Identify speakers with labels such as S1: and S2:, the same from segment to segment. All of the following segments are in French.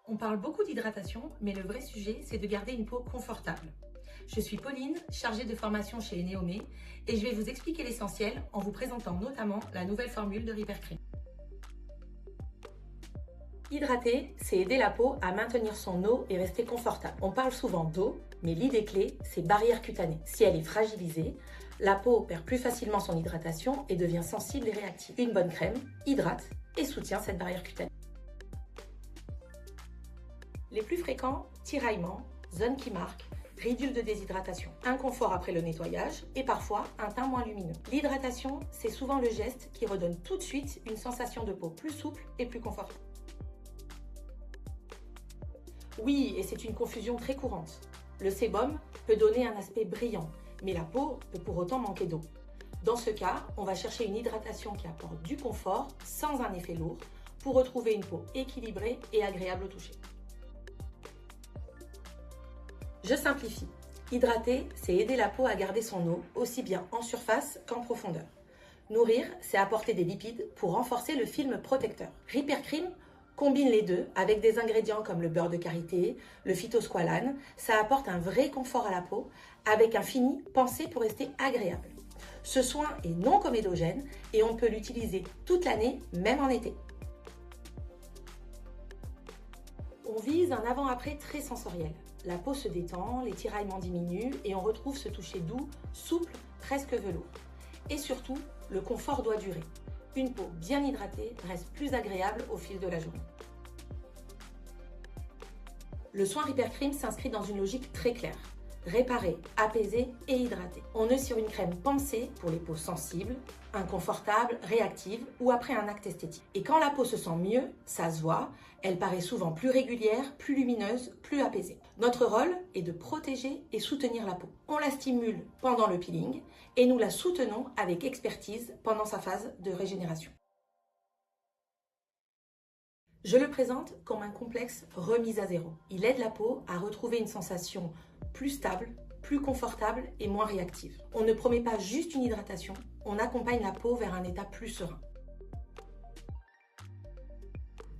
S1: On parle beaucoup d'hydratation, mais le vrai sujet, c'est de garder une peau confortable. Je suis Pauline, chargée de formation chez Neomé, et je vais vous expliquer l'essentiel en vous présentant notamment la nouvelle formule de Hypercream. Hydrater, c'est aider la peau à maintenir son eau et rester confortable. On parle souvent d'eau, mais l'idée clé, c'est barrière cutanée. Si elle est fragilisée, la peau perd plus facilement son hydratation et devient sensible et réactive. Une bonne crème hydrate et soutient cette barrière cutanée. Les plus fréquents, tiraillements, zones qui marquent, ridules de déshydratation, inconfort après le nettoyage et parfois un teint moins lumineux. L'hydratation, c'est souvent le geste qui redonne tout de suite une sensation de peau plus souple et plus confortable. Oui, et c'est une confusion très courante. Le sébum peut donner un aspect brillant, mais la peau peut pour autant manquer d'eau. Dans ce cas, on va chercher une hydratation qui apporte du confort sans un effet lourd pour retrouver une peau équilibrée et agréable au toucher. Je simplifie. Hydrater, c'est aider la peau à garder son eau, aussi bien en surface qu'en profondeur. Nourrir, c'est apporter des lipides pour renforcer le film protecteur. Hypercream combine les deux avec des ingrédients comme le beurre de karité, le phytosqualane. Ça apporte un vrai confort à la peau avec un fini pensé pour rester agréable. Ce soin est non comédogène et on peut l'utiliser toute l'année, même en été. On vise un avant-après très sensoriel. La peau se détend, les tiraillements diminuent et on retrouve ce toucher doux, souple, presque velours. Et surtout, le confort doit durer. Une peau bien hydratée reste plus agréable au fil de la journée. Le soin Hypercream s'inscrit dans une logique très claire. Réparer, apaiser et hydrater. On est sur une crème pensée pour les peaux sensibles, inconfortables, réactives ou après un acte esthétique. Et quand la peau se sent mieux, ça se voit, elle paraît souvent plus régulière, plus lumineuse, plus apaisée. Notre rôle est de protéger et soutenir la peau. On la stimule pendant le peeling et nous la soutenons avec expertise pendant sa phase de régénération. Je le présente comme un complexe remise à zéro. Il aide la peau à retrouver une sensation plus stable, plus confortable et moins réactive. On ne promet pas juste une hydratation, on accompagne la peau vers un état plus serein.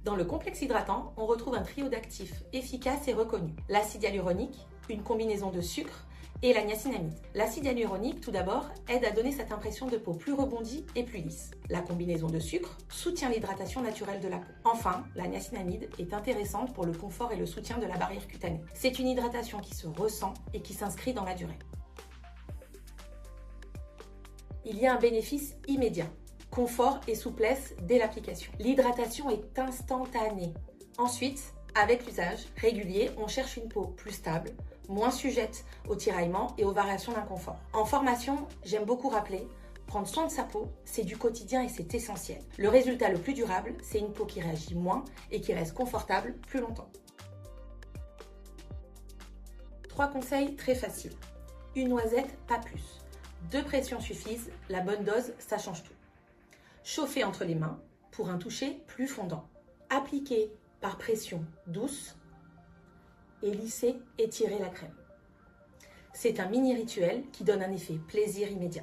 S1: Dans le complexe hydratant, on retrouve un trio d'actifs efficaces et reconnus. L'acide hyaluronique, une combinaison de sucre, et la niacinamide. L'acide hyaluronique, tout d'abord, aide à donner cette impression de peau plus rebondie et plus lisse. La combinaison de sucre soutient l'hydratation naturelle de la peau. Enfin, la niacinamide est intéressante pour le confort et le soutien de la barrière cutanée. C'est une hydratation qui se ressent et qui s'inscrit dans la durée. Il y a un bénéfice immédiat. Confort et souplesse dès l'application. L'hydratation est instantanée. Ensuite, avec l'usage régulier, on cherche une peau plus stable, moins sujette aux tiraillements et aux variations d'inconfort. En formation, j'aime beaucoup rappeler, prendre soin de sa peau, c'est du quotidien et c'est essentiel. Le résultat le plus durable, c'est une peau qui réagit moins et qui reste confortable plus longtemps. 3 conseils très faciles. Une noisette, pas plus. 2 pressions suffisent, la bonne dose, ça change tout. Chauffer entre les mains pour un toucher plus fondant. Appliquer par pression douce et lisser, étirer la crème. C'est un mini rituel qui donne un effet plaisir immédiat.